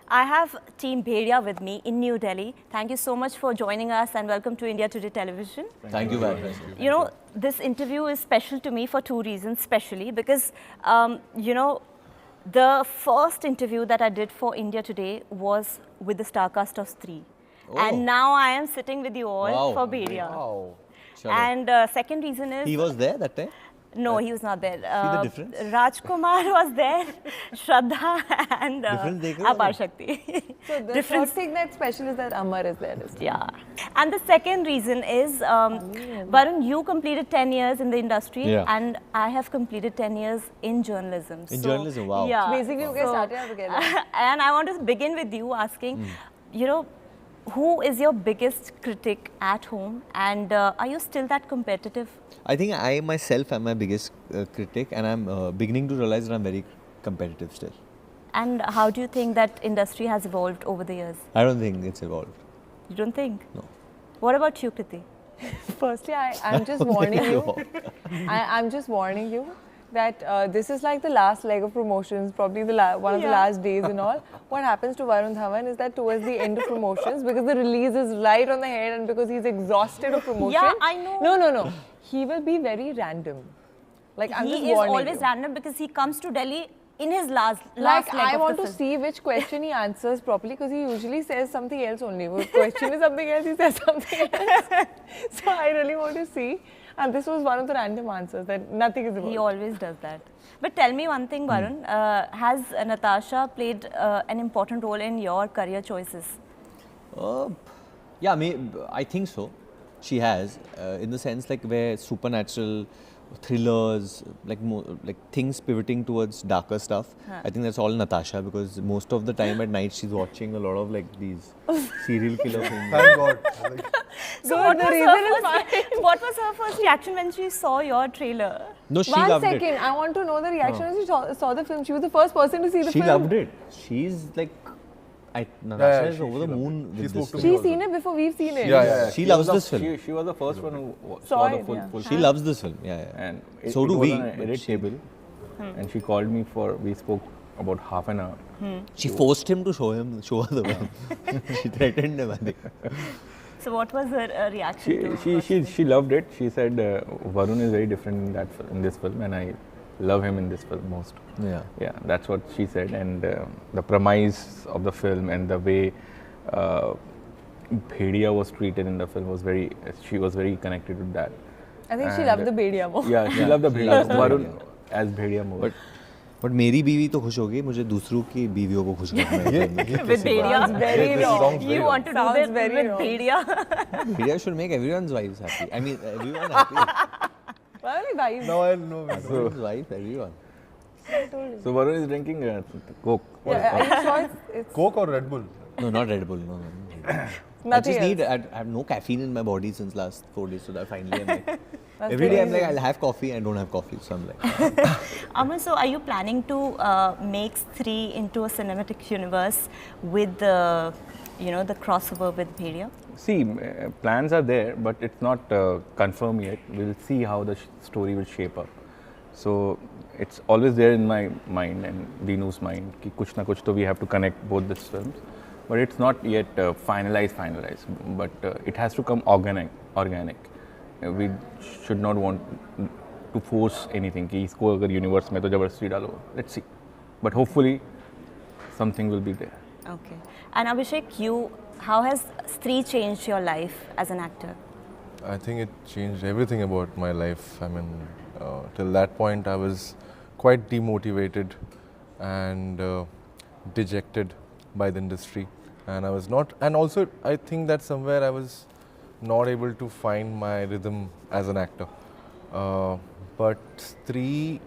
I have Team Bhedia with me in New Delhi. Thank you so much for joining us and welcome to India Today Television. Thank you very much. You know, this interview is special to me for two reasons, especially because, the first interview that I did for India Today was with the star cast of Stree. Oh. And now I am sitting with you all Wow. for Bhedia. Wow. And second reason is... He was there that time? No, he was not there. See the difference? Rajkumar was there, Shraddha and Difference dekh rahe ho? Apar Shakti. So the first thing that's special is that Amar is there. Yeah. And the second reason is, Varun, you completed 10 years in the industry Yeah. and I have completed 10 years in journalism. In journalism, wow. Yeah. Basically, you guys started out together. And I want to begin with you asking, who is your biggest critic at home and are you still that competitive? I think I myself am my biggest critic, and I'm beginning to realize that I'm very competitive still. And how do you think that industry has evolved over the years? I don't think it's evolved. You don't think? No. What about you, Kriti? Firstly, I'm just warning you. I'm just warning you that this is like the last leg of promotions, probably one of the last days and all. What happens to Varun Dhawan is that towards the end of promotions, because the release is right on the head and because he's exhausted of promotion. Yeah, I know. No. He will be very random. Like, I'm just He is warning always you. random because he comes to Delhi in his last Like, leg I of want the to film. see which question he answers properly because he usually says something else only. If question is something else, he says something else. So I really want to see. And this was one of the random answers that nothing is about. He always does that. But tell me one thing, Varun. Has Natasha played an important role in your career choices? Yeah, I think so. She has, in the sense like where supernatural thrillers, like things pivoting towards darker stuff. I think that's all Natasha, because most of the time at night she's watching a lot of like these serial killer things. Thank God. So what was her first reaction when she saw your trailer? No, she One loved second, it. I want to know the reaction when she saw the film. She was the first person to see the She film. loved it. She's like, Natasha is over the moon with this film. She's seen it before we've seen it. Yeah. She loves this film. She was the first one who Saw saw it, the full yeah. full She film. loves this film. Yeah. And So it do was we, on an but edit she- table, and she called me we spoke about half an hour. She forced him to show her the film. She threatened him, I think. So what was her reaction to it? She loved it. She said Varun is very different in this film, and I love him in this film most. Yeah, that's what she said. And the premise of the film and the way Bhedia was treated in the film she was very connected with that. I think she And- loved the Bhedia more. Yeah, she loved the She Bhedia. loves the Varun Bhedia. as Bhedia more. But मेरी बीवी तो खुश होगी, मुझे दूसरों की बीवियों को खुश करना है. With Bhedia? Sounds very This wrong. sounds You very want to do Sounds that very with wrong. Bhedia? Bhedia should make everyone's wives happy. I mean, everyone happy. Why only vibes? Now I know. Everyone's wife, everyone. So Varun is drinking Coke. Yeah, are you sure it's Coke or Red Bull? No, not Red Bull. No. I nothing just need. else? I have no caffeine in my body since last 4 days, so that finally I'm like. That's Every day I'm crazy. like, I'll have coffee. I don't have coffee, so I'm like. Aman, so are you planning to make Stree into a cinematic universe with the, the crossover with Bhedia? See, plans are there, but it's not confirmed yet. We'll see how the story will shape up. So it's always there in my mind and Dinu's mind. Ki kuch na kuch to we have to connect both these films, but it's not yet finalized. But it has to come organic. We should not want to force anything. कि इसको अगर universe में तो जबरदस्ती डालो. Let's see. But hopefully something will be there. Okay. And Abhishek, how has Stree changed your life as an actor? I think it changed everything about my life. I mean, till that point I was quite demotivated and dejected by the industry. And I was not, and also I think that somewhere I was not able to find my rhythm as an actor. But Stree,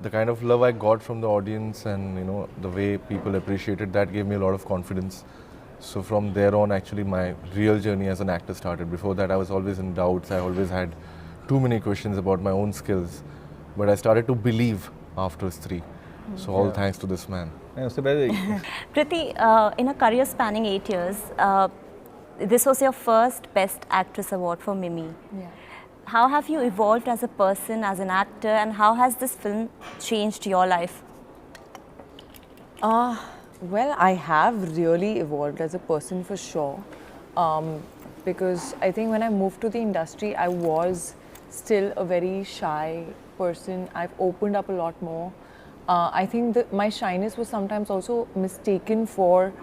the kind of love I got from the audience and the way people appreciated that gave me a lot of confidence. So from there on, actually my real journey as an actor started. Before that I was always in doubts. I always had too many questions about my own skills. But I started to believe after Stree. So all thanks to this man. Kriti, in a career spanning 8 years, this was your first Best Actress Award for Mimi. Yeah. How have you evolved as a person, as an actor, and how has this film changed your life? Well, I have really evolved as a person for sure. Because I think when I moved to the industry, I was still a very shy person. I've opened up a lot more. I think that my shyness was sometimes also mistaken for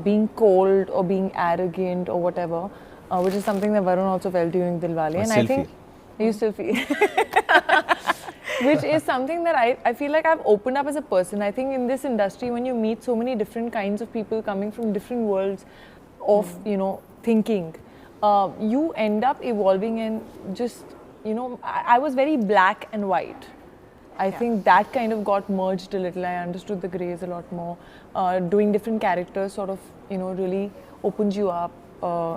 being cold or being arrogant or whatever, which is something that Varun also felt during Dilwale. And I think you still feel. Which is something that I feel like I've opened up as a person. I think in this industry, when you meet so many different kinds of people coming from different worlds of, you know, thinking, you end up evolving and just, you know, I was very black and white. I think that kind of got merged a little. I understood the grays a lot more. Doing different characters sort of, you know, really opens you up.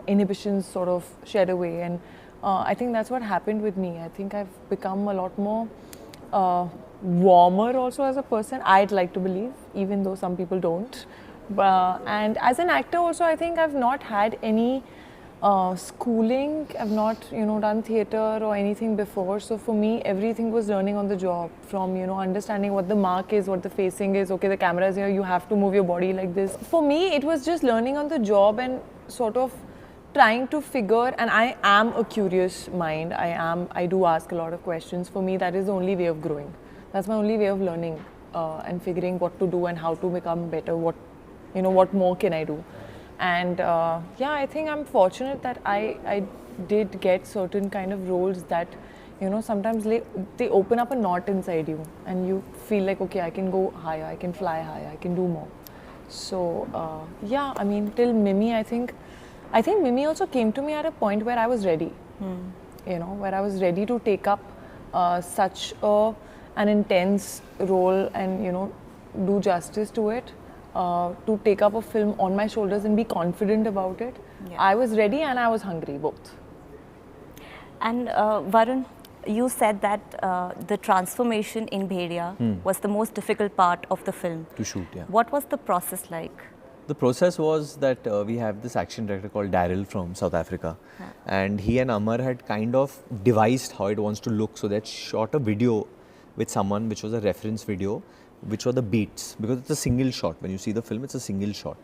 Inhibitions sort of shed away. And I think that's what happened with me. I think I've become a lot more warmer also as a person. I'd like to believe, even though some people don't. And as an actor also, I think I've not had any schooling. I've not, you know, done theatre or anything before. So for me, everything was learning on the job, from, you know, understanding what the mark is, what the facing is. Okay, the camera is here, you have to move your body like this. For me, it was just learning on the job and sort of trying to figure, and I am a curious mind. I do ask a lot of questions. For me, that is the only way of growing. That's my only way of learning and figuring what to do and how to become better. What, you know, what more can I do? And yeah, I think I'm fortunate that I did get certain kind of roles that, you know, sometimes they open up a knot inside you and you feel like, okay, I can go higher, I can fly higher, I can do more. So yeah, I mean, till Mimi, I think Mimi also came to me at a point where I was ready, you know, where I was ready to take up such an intense role and, you know, do justice to it. To take up a film on my shoulders and be confident about it. Yeah. I was ready and I was hungry, both. And Varun, you said that the transformation in Bhediya was the most difficult part of the film. To shoot, yeah. What was the process like? The process was that we have this action director called Daryl from South Africa, and he and Amar had kind of devised how it wants to look. So they had shot a video with someone, which was a reference video, which were the beats, because it's a single shot. When you see the film, it's a single shot.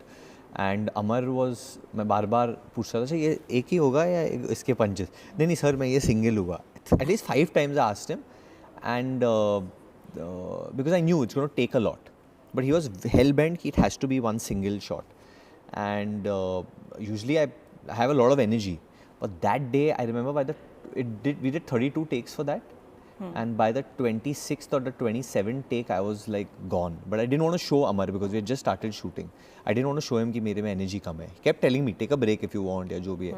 And Amar was, मैं बार-बार पूछ रहा था ये एक ही होगा या इसके पंचेस? नहीं सर मैं ये single होगा. At least 5 times I asked him, and because I knew it's going to take a lot, but he was hell-bent it has to be one single shot. And usually I have a lot of energy, but that day I remember we did 32 takes for that. And by the 26th or the 27th take, I was like gone. But I didn't want to show Amar because we had just started shooting. I didn't want to show him कि मेरे में energy कम है. He kept telling me, take a break if you want या जो भी है.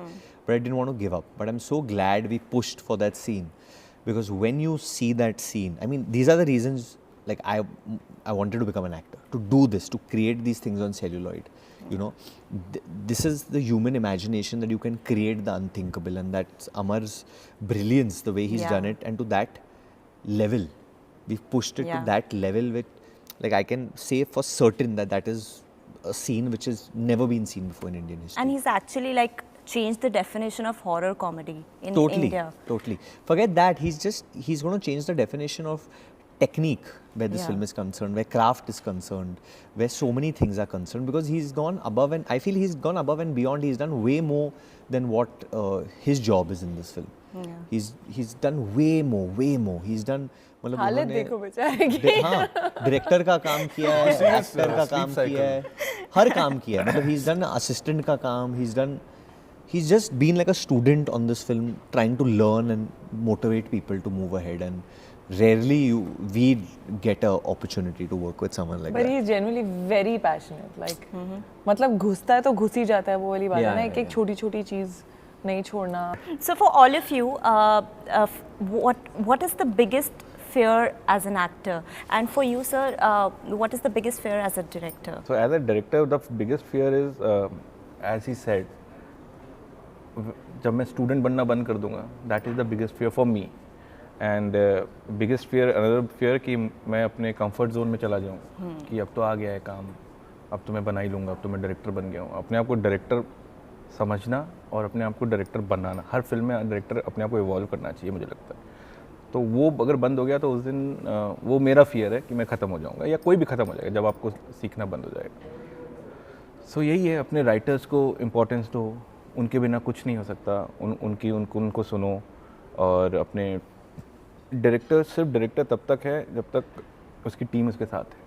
But I didn't want to give up. But I'm so glad we pushed for that scene, because when you see that scene, I mean, these are the reasons. Like I wanted to become an actor, to do this, to create these things on celluloid. You know, this is the human imagination, that you can create the unthinkable, and that's Amar's brilliance, the way he's done it, and to that level, we've pushed it to that level with, like, I can say for certain that is a scene which has never been seen before in Indian history. And he's actually like changed the definition of horror comedy in India. Totally. Forget that. He's going to change the definition of technique where this film is concerned, where craft is concerned, where so many things are concerned, because he's gone above, and I feel he's gone above and beyond. He's done way more than what his job is in this film. He's done way more. He's done, मतलब हालत देखो बेचारे की. हाँ, director का काम किया है, एक्टर का काम किया है, हर काम किया है. मतलब he's done assistant का काम, he's just been like a student on this film, trying to learn and motivate people to move ahead. And rarely we get an opportunity to work with someone like that. But he's genuinely very passionate. Like, मतलब घुसता है तो घुस ही जाता है, वो वाली बात है ना, एक छोटी-छोटी चीज़ नहीं छोड़ना. So for all of you, what is the biggest fear as an actor? And for you, sir, what is the biggest fear as a director? So as a director, the biggest fear is, as he said, जब मैं student बनना बंद कर दूँगा, that is the biggest fear for me. And biggest fear, another fear कि मैं अपने comfort zone में चला जाऊँ, कि अब तो आ गया है काम, अब तो मैं बना ही लूँगा, अब तो मैं डायरेक्टर बन गया हूँ. अपने आप को डायरेक्टर समझना और अपने आप को डायरेक्टर बनाना, हर फिल्म में डायरेक्टर अपने आप को इवॉल्व करना चाहिए, मुझे लगता है. तो वो अगर बंद हो गया तो उस दिन वो मेरा फियर है कि मैं ख़त्म हो जाऊँगा, या कोई भी ख़त्म हो जाएगा जब आपको सीखना बंद हो जाएगा. सो यही है, अपने राइटर्स को इम्पोर्टेंस दो, उनके बिना कुछ नहीं हो सकता, उनको सुनो। और अपने डायरेक्टर सिर्फ डायरेक्टर तब तक है जब तक उसकी टीम उसके साथ है।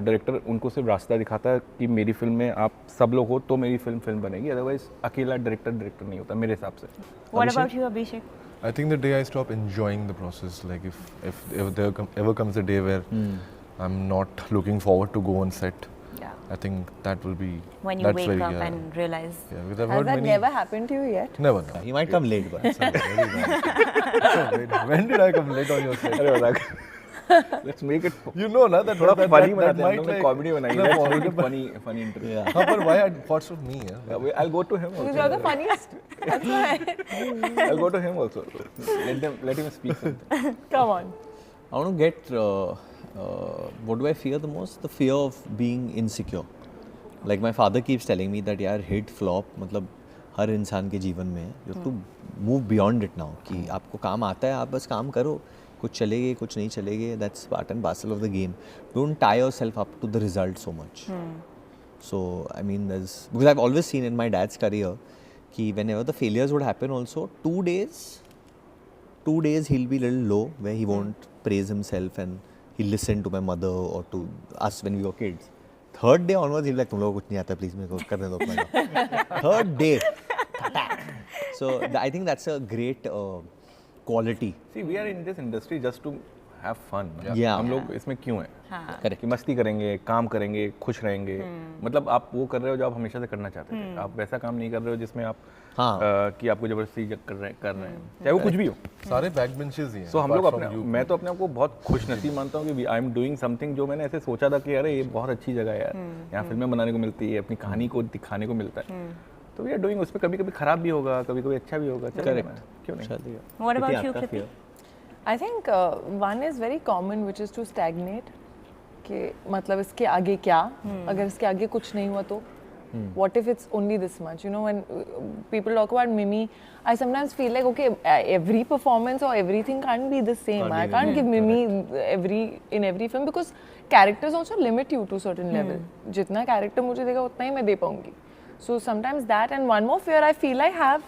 डायरेक्टर उनको सिर्फ रास्ता दिखाता है कि मेरी फिल्म में आप सब लोग हो तो मेरी फिल्म बनेगी, अदरवाइज अकेला डायरेक्टर नहीं होता मेरे हिसाब से। What about you, Abhishek? I think the day I stop enjoying the process, like if there ever comes a day where I'm not looking forward to go on set, Yeah. I think that will be When you that's wake very, up yeah. and realize. Yeah, because I've Has heard that many. never happened to you yet? Never. No. He might come late, but Very bad. When did I come late on your set? अरे बता, let's make it You know, na, that थोड़ा that, funny that, बनाते that हैं, might तुमने like. Comedy बनाई No, है, for- make it funny interview. yeah. Huh, but why thoughts of me? Yeah? I'll go to him Because you're the also. funniest. That's why. I'll go to him also. Let him speak something. Come on. I want to get what do I fear the most? The fear of being insecure. Like my father keeps telling me that यार hit flop मतलब हर इंसान के जीवन में है। You have to move beyond it now कि आपको काम आता है, आप बस काम करो, कुछ चलेगे कुछ नहीं चलेगे, that's part and parcel of the game. Don't tie yourself up to the result so much. So I mean because I've always seen in my dad's career कि whenever the failures would happen also 2 days he'll be a little low where he won't praise himself and he'll listen to my mother or to us when we were kids. Third day onwards he'll be like तुम लोगों को कुछ नहीं आता, please मेरे को करने दो अपना काम. Third day. So I think that's a great quality. See, we are in this industry just to have fun. Yeah. हम लोग इसमें क्यों हैं? हाँ. Correct. कि मस्ती करेंगे, काम करेंगे, खुश रहेंगे। मतलब आप वो कर रहे हो जो आप हमेशा से करना चाहते थे। आप वैसा काम नहीं कर रहे हो जिसमें आप हाँ. कि आपको जबरदस्ती कर रहे हैं, चाहे वो कुछ भी हो। सारे backbenches ही हैं. सो हम apart लोग from अपने you. मैं तो अपने आप को बहुत खुश नसीब मानता हूँ कि आई एम डूइंग समथिंग जो मैंने ऐसे सोचा था कि अरे ये बहुत अच्छी जगह है यार, यहाँ फिल्में बनाने को मिलती है, अपनी कहानी को दिखाने को मिलता है। तो वी आर डूइंग, उसमें कभी कभी खराब भी होगा, कभी कभी अच्छा भी होगा। Correct. क्यों नहीं? चलिए. What about कितनी you, आपका Kriti? fear? I think one is very common, which is to stagnate. कि मतलब इसके आगे क्या? अगर इसके आगे कुछ नहीं हुआ तो? What if it's only this much? You know, when people talk about Mimi, I sometimes feel like, okay, every performance or everything can't be the same. I can't give Mimi in every film because characters also limit you to certain level. जितना character मुझे देगा उतना ही मैं दे पाऊंगी. So sometimes that, and one more fear I feel I have,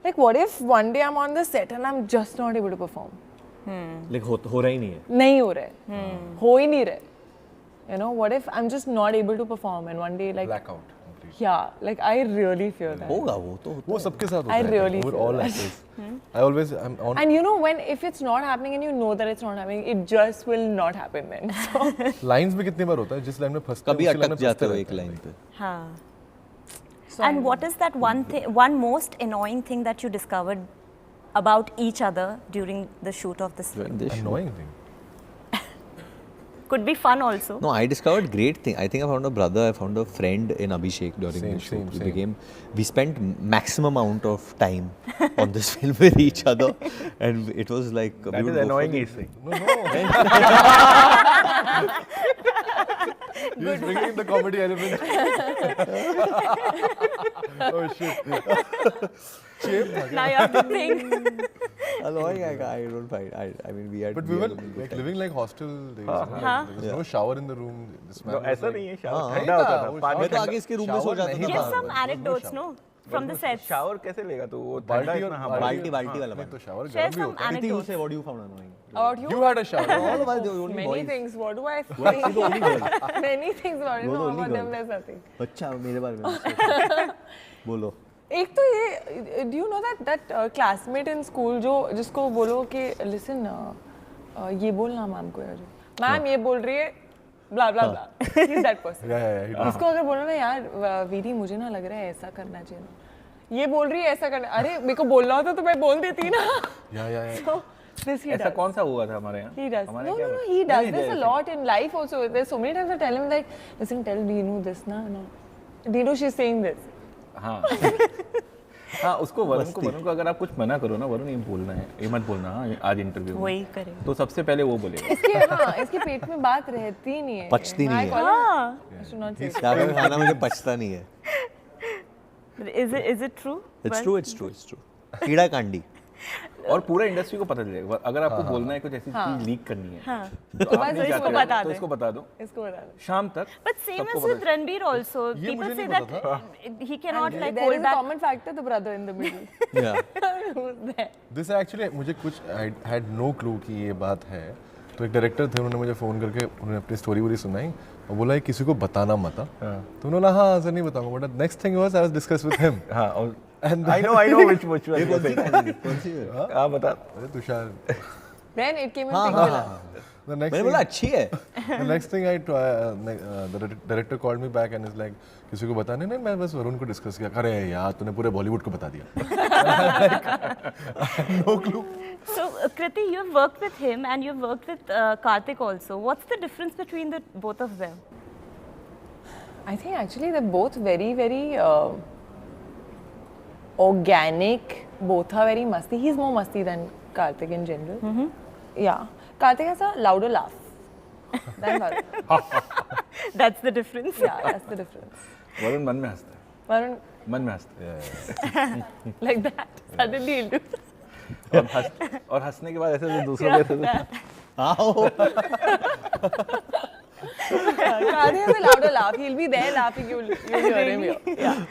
like what if one day I'm on the set and I'm just not able to perform? Like हो रहा ही नहीं है. नहीं हो रहा है, हो ही नहीं रहा है. You know, what if I'm just not able to perform and one day like Blackout. Completely. yeah, like I really fear that. होगा वो तो होता वो है. सबके साथ होता I है. really We're feel all that. actors. I always I'm on. And you know when if it's not happening and you know that it's not happening, it just will not happen then. So Lines में कितनी बार होता है जिस line में फंसते हैं कभी उसी line अटक में जाते फंसते हो रहते एक हैं. लाइन पे. हाँ. So And what is that one most annoying thing that you discovered about each other during the shoot of this film? This show. Annoying thing. Could be fun also. No, I discovered great thing. I think I found a brother, I found a friend in Abhishek during Same, the shoot. same. We spent maximum amount of time on this film with each other, and it was like That is annoying he's saying. He's bringing in the comedy element. Oh shit. Now you have to think. annoying. I don't find. I mean, we had. But we were like living like hostel days. You know, like, there was no shower in the room. This man No, was ऐसा like, नहीं है, हाँ, shower ठंडा होता था, वो पानी मैं तो ठंडा। आगे इसके रूम में सो जाता नहीं था. Give हाँ, some बस, anecdotes, no, from the sets. Shower कैसे लेगा तू? वो ठंडा बाल्टी और इतना, हाँ, बाल्टी वाला नहीं पानी. तो shower Share गर्म भी some होता है. anecdotes. What do you found annoying? about you? You had a shower. All of us, the only Many boys. things. What do I Actually, the only girl. think? Many things about you You're the know only about them. girl. There's nothing. अच्छा मेरे बारे में. बोलो. एक तो ये do you know that classmate in school जो जिसको बोलो कि listen ये बोलना मैम को यार मैम ये बोल रही है blah blah blah. He's that person. Yeah. इसको अगर बोलो ना यार वीरी मुझे ना लग रहा है ऐसा करना चाहिए ना ये बोल रही है ऐसा करना अरे मेरे को बोलना होता तो मैं बोल देती ना. Yeah. So this he ऐसा does. कौन सा हुआ था हमारे यहाँ? He does. हमारे No, क्या no, no. हुआ? He does नहीं, this a ऐसे- lot in life also. There's so many times I tell him like, listen, tell Dinu this na, no. Dinu, she's saying this. हाँ हाँ, उसको वरुण को अगर आप कुछ मना करो ना, वरुण ये बोलना है, ये मत बोलना हाँ, आज इंटरव्यू में, वही करें. तो सबसे पहले वो बोलेगा. इसके पेट में बात रहती नहीं है. पचती नहीं है. हाँ. I should not say. क्या मैं खाना मुझे पचता नहीं है. Is it true? It's true. कीड़ा कांडी. और पूरा इंडस्ट्री को पता चलेगा अगर आपको बोलना है कुछ ऐसी चीज लीक करनी है हाँ. तो आप बस नहीं इसको चाहते बता हो, तो दे. इसको बता दो इसको बता दो. शाम तक But same सबको as पता with Ranbir also. ये People मुझे say नहीं that he cannot like There hold is a back. common factor, the brother in the middle. Yeah. Who's there? This actually मुझे कुछ आई हैड नो क्लू कि ये बात है. तो एक डायरेक्टर थे, उन्होंने मुझे फ़ोन करके उन्होंने अपनी स्टोरी पूरी सुनाई और बोला ये किसी को बताना मत. तो उन्होंने हाँ सर नहीं बताऊंगा. But next thing was I was discuss with him. हाँ और I know which one you're saying. कौन सी है? हाँ बता अरे Tushar. Then it came in हाँ, Pink हाँ, Villa. The next मैंने thing, बोला अच्छी है. the next thing I try, the director called me back and is like किसी को बताने नहीं, मैं बस वरुण को डिस्कस किया. अरे यार तूने पूरे बॉलीवुड को बता दिया. No clue. So Kriti, you've worked with him and you've worked with Karthik also. What's the difference between the both of them? I think actually they're both very, very organic. Both are very musty. He's more musty than Karthik in general. Yeah. Karthik has a louder laugh than Varun. That's the difference. Yeah, that's the difference. Varun मन में हंसता है Varun, मन में हंसता है like that, suddenly he'll do और हंसने के बाद ऐसे दूसरों के that. आओ. Karthik has a louder laugh. He'll be there laughing. You'll hear him here. Yeah.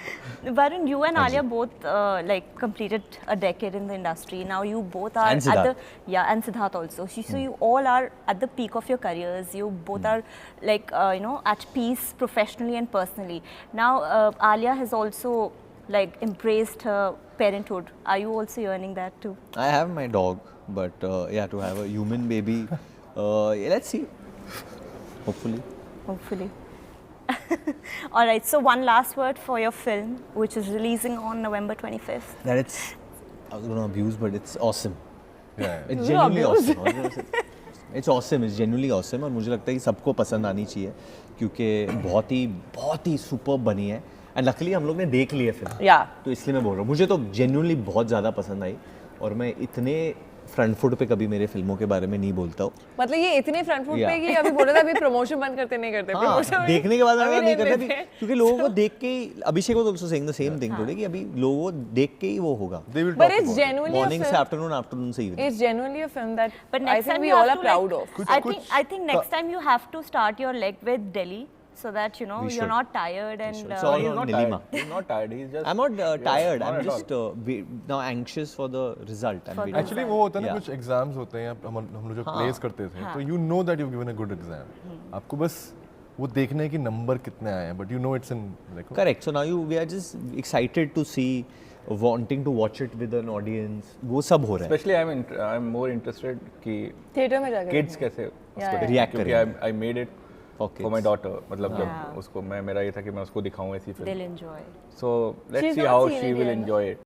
Varun, you and Alia both like completed a decade in the industry. Now you both are And at the Siddharth. and Siddharth also. So you all are at the peak of your careers. You both are like at peace professionally and personally. Now Alia has also like embraced her parenthood. Are you also yearning that too? I have my dog, but yeah, to have a human baby, yeah, let's see. Hopefully. Hopefully. All right. So one last word for your film, which is releasing on November 25th. That it's, I was going to abuse, but it's awesome. Yeah. It's genuinely awesome. It's awesome. It's genuinely awesome. और मुझे लगता है कि सबको पसंद आनी चाहिए क्योंकि बहुत ही सुपर बनी है. एंड लकीली हम लोग ने देख ली है फिल्म. Yeah. तो इसलिए मैं बोल रहा हूँ मुझे तो genuinely बहुत ज़्यादा पसंद आई और मैं इतने फ्रंट फुट पे कभी मेरे फिल्मों के बारे में नहीं बोलता हूँ. मतलब ये इतने फ्रंट फुट Yeah. पे कि अभी बोला था अभी प्रमोशन बंद करते नहीं करते. हाँ, Promotion देखने के बाद अभी अगर नहीं करते देते. अभी क्योंकि लोगों को देख के ही अभिषेक was also saying the same thing today कि अभी लोगों को देख के ही वो होगा. They will But talk it's about it. genuinely morning a से film. आफ्टरनून से evening. It's genuinely a film that But I next think time we you all have are to proud like, of. I think next time you have to start your leg with Delhi so that We you're should. not tired and should. It's all he's on not Nilima. tired. He's not tired. He's just I'm not tired. not I'm at just now anxious for the result. I'm For the waiting. Actually वो होता है ना Yeah. कुछ exams होते हैं हम लोग जो हाँ. प्लेस करते थे तो you know that you given a good exam. आपको बस वो देखने हैं कि नंबर कितने आए हैं but you know it's in like Correct. So now we are just excited to see, wanting to watch it with an audience. वो सब हो रहा है. Especially I'm more interested कि थिएटर में जाकर kids कैसे उसको देखें. React क्योंकि करेंगे. I made it For for my kids. daughter. मतलब Yeah. जब उसको मेरा ये था कि मैं उसको दिखाऊं ऐसी they'll film. enjoy. So let's She's see not how seen she it will yet, no? enjoy it.